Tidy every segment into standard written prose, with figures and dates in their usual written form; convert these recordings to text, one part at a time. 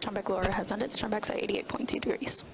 Strombeck Laura has ended. Strombeck's at 88.2 degrees.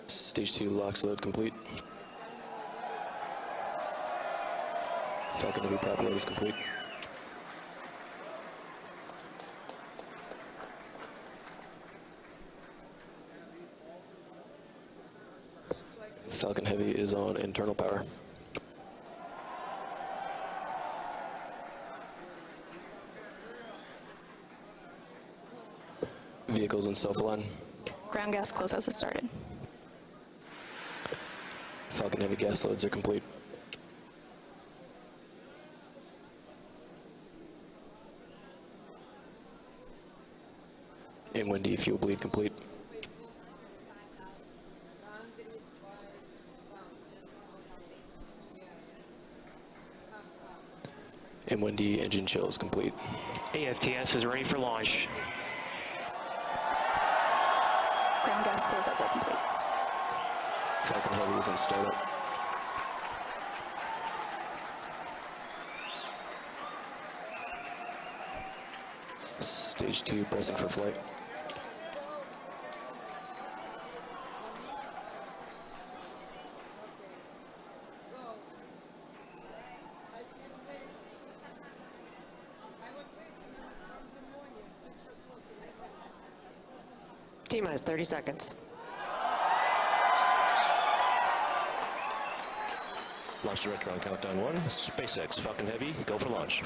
Stage 2 locks load complete. Falcon Heavy prop load is complete. Falcon Heavy is on internal power. Vehicles in self-align. Ground gas closeouts has started. Falcon Heavy gas loads are complete. M1D fuel bleed complete. M1D engine chill is complete. AFTS is ready for launch. Ground gas closeouts are complete. Falcon Heavy is in startup. Stage 2 pressing for flight. T-minus 30 seconds. Launch director on countdown 1. SpaceX, Falcon Heavy, go for launch.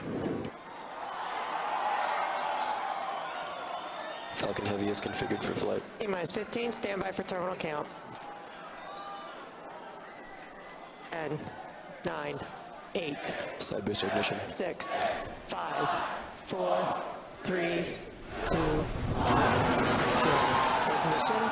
Falcon Heavy is configured for flight. T-minus 15, standby for terminal count. 10, 9, 8, Side booster ignition. 6, 5, 4, 3, 2, 1. Ignition.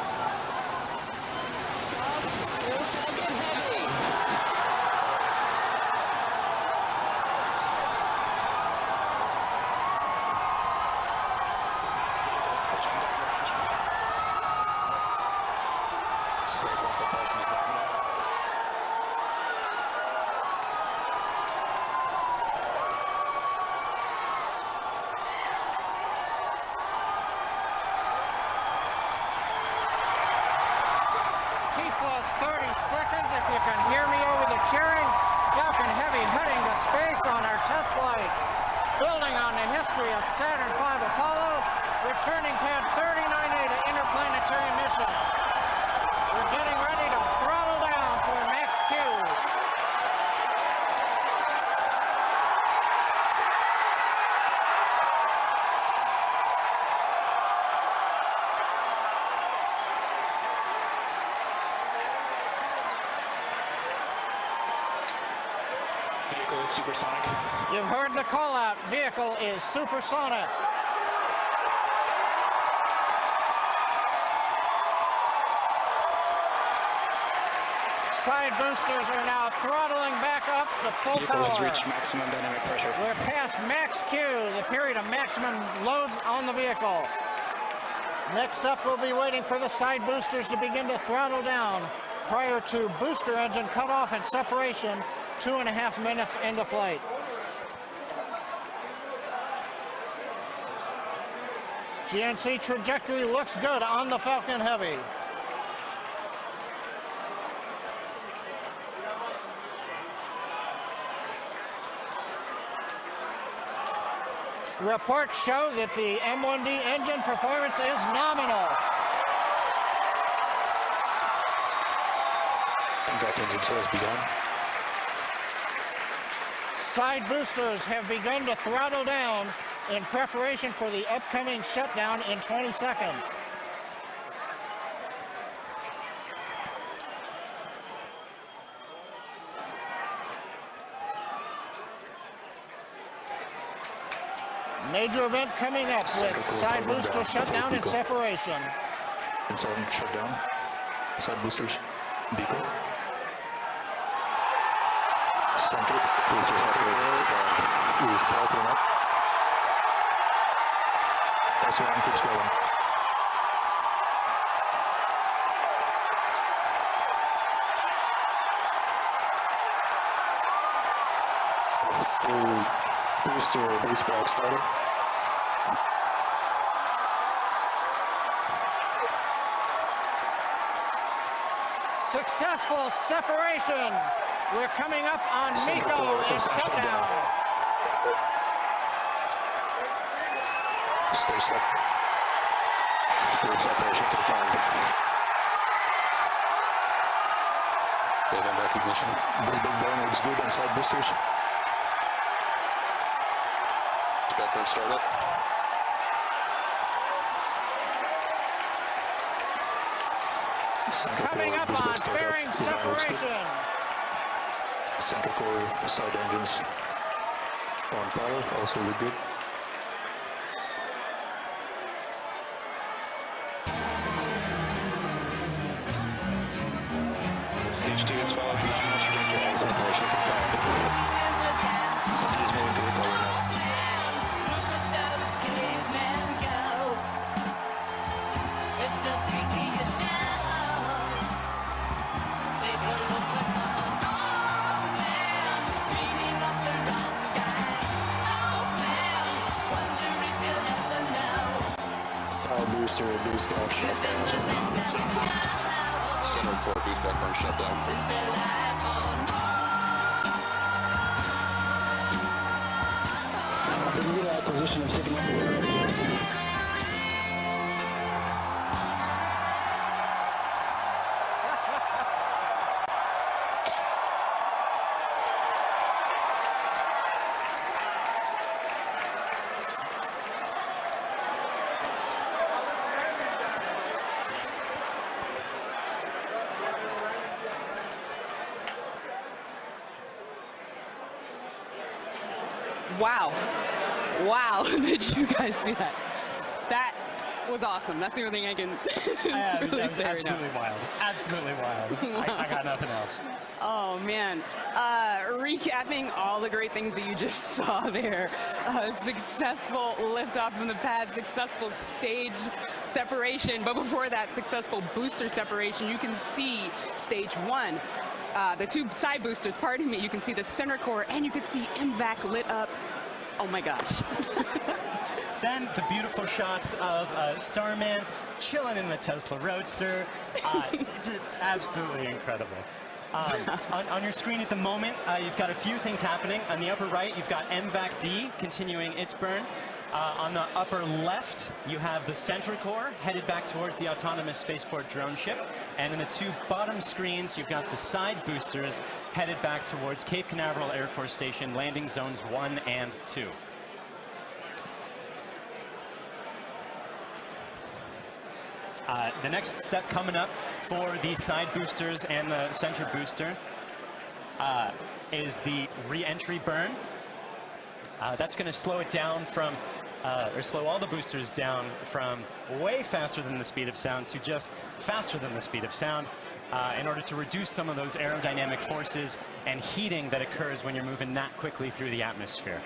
Seconds, if you can hear me over the cheering. Falcon Heavy heading to space on our test flight. Building on the history of Saturn V Apollo, returning pad 39A to interplanetary mission. We're getting ready to throttle down for max Q. Supersonic. You've heard the call out. Vehicle is supersonic. Side boosters are now throttling back up to full Vehicle power. has reached maximum dynamic pressure. We're past max Q, the period of maximum loads on the vehicle. Next up, we'll be waiting for the side boosters to begin to throttle down prior to booster engine cutoff and separation 2.5 minutes into flight. GNC trajectory looks good on the Falcon Heavy. Reports show that the M1D engine performance is nominal. Contact engine chill has begun. side boosters have begun to throttle down in preparation for the upcoming shutdown in 20 seconds. Major event coming up with side booster shutdown and separation. Inside shutdown. Side boosters. Deco. Center. Boosters south and up. S1 keeps going. Still booster base box started. Successful separation. We're coming up on Miko and shutdown. Stay set. Separation confirmed. Event recognition. This big burn looks good on side boosters. Spectrum startup. Coming up on fairing separation. Center core side engines on power, also look good. Stage 2 is followed from nominal trajectory. Separation confirmed. He's moving to recover now. Side booster, boost back shutdown. Center core boost back burn shutdown. Acquisition of signal. Wow. Wow. Did you guys see that? That was awesome. That's the only thing I can really that was say right now. absolutely wild. Absolutely wild. I got nothing else. Oh, man. Recapping all the great things that you just saw there. Successful liftoff from the pad, successful stage separation. But before that successful booster separation, you can see stage 1. The two side boosters, pardon me, you can see the center core and you can see MVAC lit up. Oh my gosh. Then the beautiful shots of Starman chilling in the Tesla Roadster. Just absolutely incredible. On your screen at the moment, you've got a few things happening. On the upper right, you've got MVAC D continuing its burn. On the upper left, you have the center core headed back towards the autonomous spaceport drone ship. And in the two bottom screens, you've got the side boosters headed back towards Cape Canaveral Air Force Station, landing zones 1 and 2. The next step coming up for the side boosters and the center booster is the re-entry burn. That's going to slow it down from, or slow all the boosters down from way faster than the speed of sound to just faster than the speed of sound in order to reduce some of those aerodynamic forces and heating that occurs when you're moving that quickly through the atmosphere.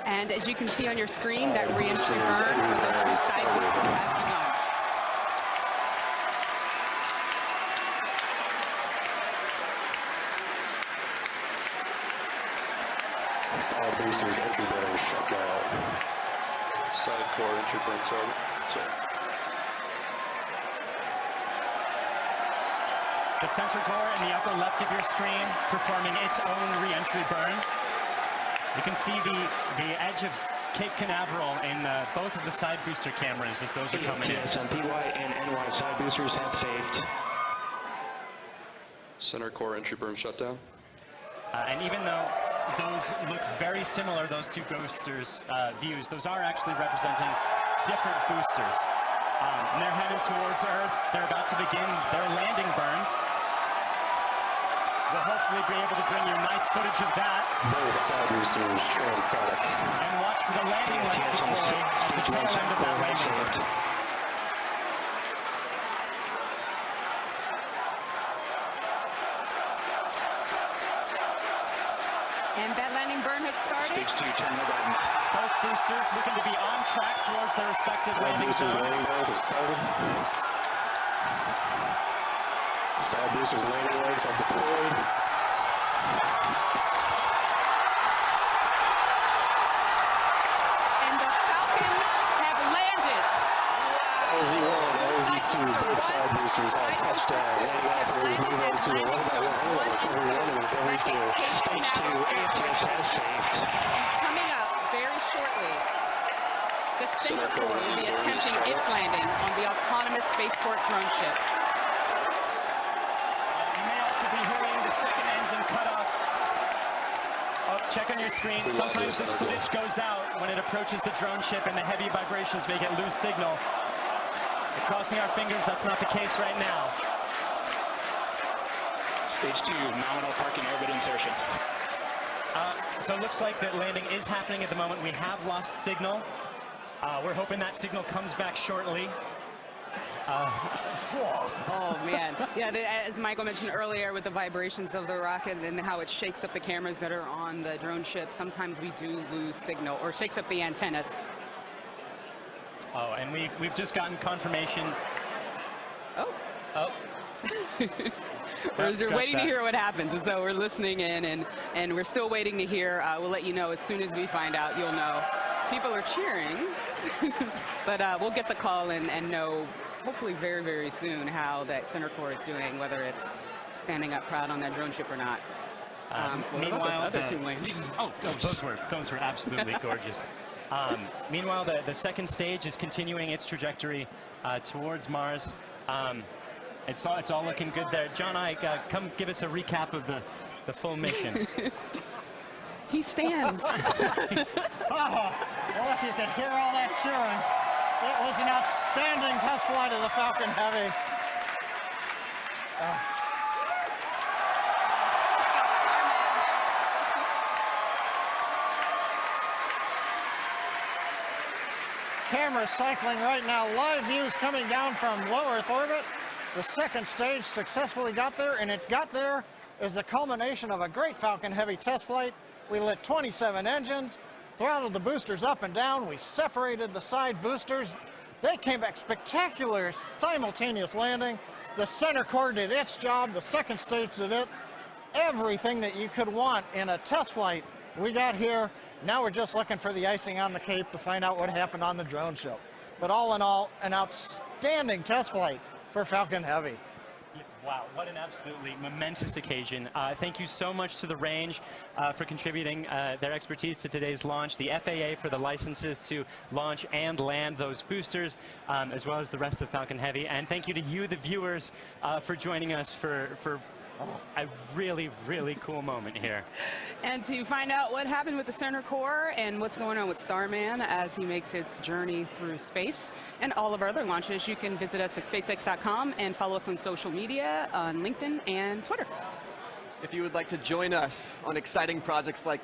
And as you can see on your screen, that re-entry burn for those two side boosters has begun. Side boosters entry burn shut down. Side core entry burn started. The center core in the upper left of your screen performing its own re-entry burn. You can see the edge of Cape Canaveral in both of the side booster cameras as those are coming in. Some PY and NY side boosters have saved. Center core entry burn shutdown. And even though those look very similar, those two boosters views, those are actually representing different boosters. And they're heading towards Earth. They're about to begin their landing burns. We'll hopefully be able to bring you nice footage of that. Both side boosters transonic. And watch for the landing lights deploy at the tail end of that landing burn. And that landing burn has started. Both boosters looking to be on track towards their respective landing Boosters zones. landing zones have started. Side boosters landing legs have deployed. And the Falcons have landed. LZ1, LZ2, both side boosters have touchdown. Landing off where we move on to a 1x1 recovery 1 and recovery 2. And coming up very shortly, the Center Core will be attempting its landing on the autonomous spaceport drone ship. You may also be hearing the second engine cut off. Oh, check on your screen. Sometimes this footage goes out when it approaches the drone ship and the heavy vibrations make it lose signal. We're crossing our fingers that's not the case right now. Stage 2, nominal parking orbit insertion. So it looks like that landing is happening at the moment. We have lost signal. We're hoping that signal comes back shortly. Oh, man. Yeah, as Michael mentioned earlier with the vibrations of the rocket and how it shakes up the cameras that are on the drone ship, sometimes we do lose signal or shakes up the antennas. Oh, and we've just gotten confirmation. Oh. Oh. We're waiting to hear what happens, and so we're listening in, and we're still waiting to hear. We'll let you know as soon as we find out. You'll know. People are cheering, but we'll get the call and know hopefully very, very soon how that Center Core is doing, whether it's standing up proud on that drone ship or not. Meanwhile, other two landings. those were absolutely gorgeous. Meanwhile, the second stage is continuing its trajectory towards Mars. It's all looking good there. John Ike, come give us a recap of the full mission. He stands. Well, if you could hear all that cheering, it was an outstanding test flight of the Falcon Heavy. Cameras cycling right now. Live views coming down from low Earth orbit. The second stage successfully got there, and it got there as the culmination of a great Falcon Heavy test flight. We lit 27 engines, throttled the boosters up and down. We separated the side boosters. They came back spectacular, simultaneous landing. The Center Core did its job. The second stage did it. Everything that you could want in a test flight we got here. Now we're just looking for the icing on the cake to find out what happened on the drone show. But all in all, an outstanding test flight for Falcon Heavy. Wow, what an absolutely momentous occasion. Thank you so much to the range for contributing their expertise to today's launch, the FAA for the licenses to launch and land those boosters, as well as the rest of Falcon Heavy. And thank you to you, the viewers, for joining us for a really, really cool moment here. And to find out what happened with the Center Core and what's going on with Starman as he makes its journey through space and all of our other launches, you can visit us at SpaceX.com and follow us on social media on LinkedIn and Twitter. If you would like to join us on exciting projects like